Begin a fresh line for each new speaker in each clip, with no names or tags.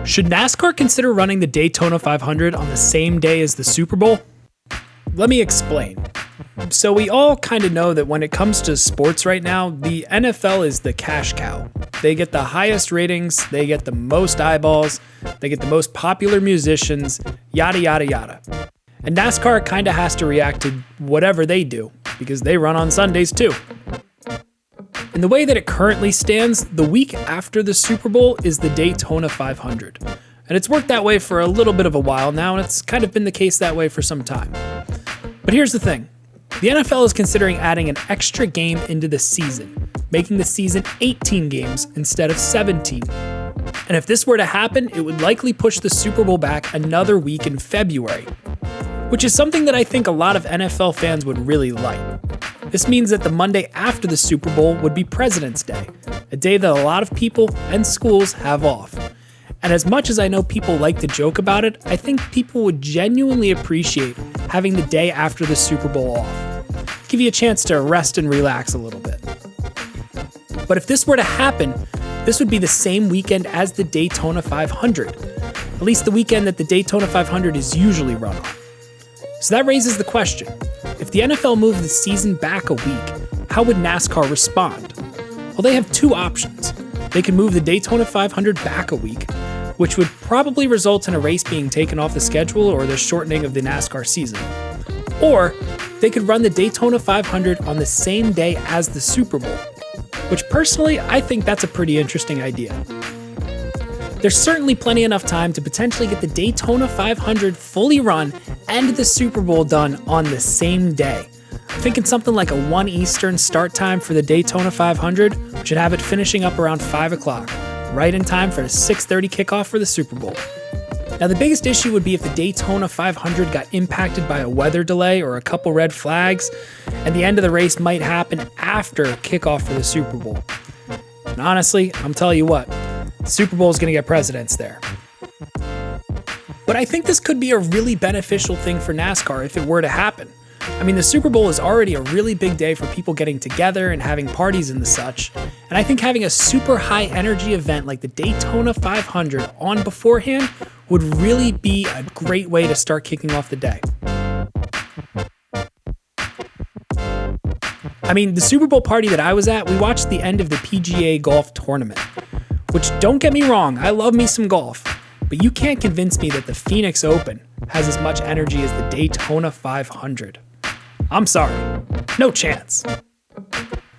Should NASCAR consider running the Daytona 500 on the same day as the Super Bowl? Let me explain. So we all kind of know that when it comes to sports right now, the NFL is the cash cow. They get the highest ratings, they get the most eyeballs, they get the most popular musicians, yada, yada, yada. And NASCAR kind of has to react to whatever they do, because they run on Sundays too. In the way that it currently stands, the week after the Super Bowl is the Daytona 500. And it's worked that way for a little bit of a while now, and it's kind of been the case that way for some time. But here's the thing. The NFL is considering adding an extra game into the season, making the season 18 games instead of 17. And if this were to happen, it would likely push the Super Bowl back another week in February, which is something that I think a lot of NFL fans would really like. This means that the Monday after the Super Bowl would be President's Day, a day that a lot of people and schools have off. And as much as I know people like to joke about it, I think people would genuinely appreciate having the day after the Super Bowl off. Give you a chance to rest and relax a little bit. But if this were to happen, this would be the same weekend as the Daytona 500, at least the weekend that the Daytona 500 is usually run on. So that raises the question, if the NFL moved the season back a week, how would NASCAR respond? Well, they have two options. They could move the Daytona 500 back a week, which would probably result in a race being taken off the schedule or the shortening of the NASCAR season. Or they could run the Daytona 500 on the same day as the Super Bowl, which personally, I think that's a pretty interesting idea. There's certainly plenty enough time to potentially get the Daytona 500 fully run and the Super Bowl done on the same day. I'm thinking something like a 1 Eastern start time for the Daytona 500, which should have it finishing up around 5 o'clock, right in time for a 6:30 kickoff for the Super Bowl. Now the biggest issue would be if the Daytona 500 got impacted by a weather delay or a couple red flags, and the end of the race might happen after kickoff for the Super Bowl. And honestly, I'm telling you what, the Super Bowl is going to get Presidents there. But I think this could be a really beneficial thing for NASCAR if it were to happen. I mean, the Super Bowl is already a really big day for people getting together and having parties and the such, and I think having a super high energy event like the Daytona 500 on beforehand would really be a great way to start kicking off the day. I mean, the Super Bowl party that I was at, we watched the end of the PGA golf tournament, which, don't get me wrong, I love me some golf, but you can't convince me that the Phoenix Open has as much energy as the Daytona 500. I'm sorry, no chance.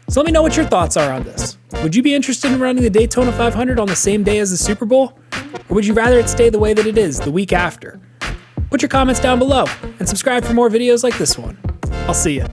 So let me know what your thoughts are on this. Would you be interested in running the Daytona 500 on the same day as the Super Bowl? Or would you rather it stay the way that it is, the week after? Put your comments down below and subscribe for more videos like this one. I'll see you.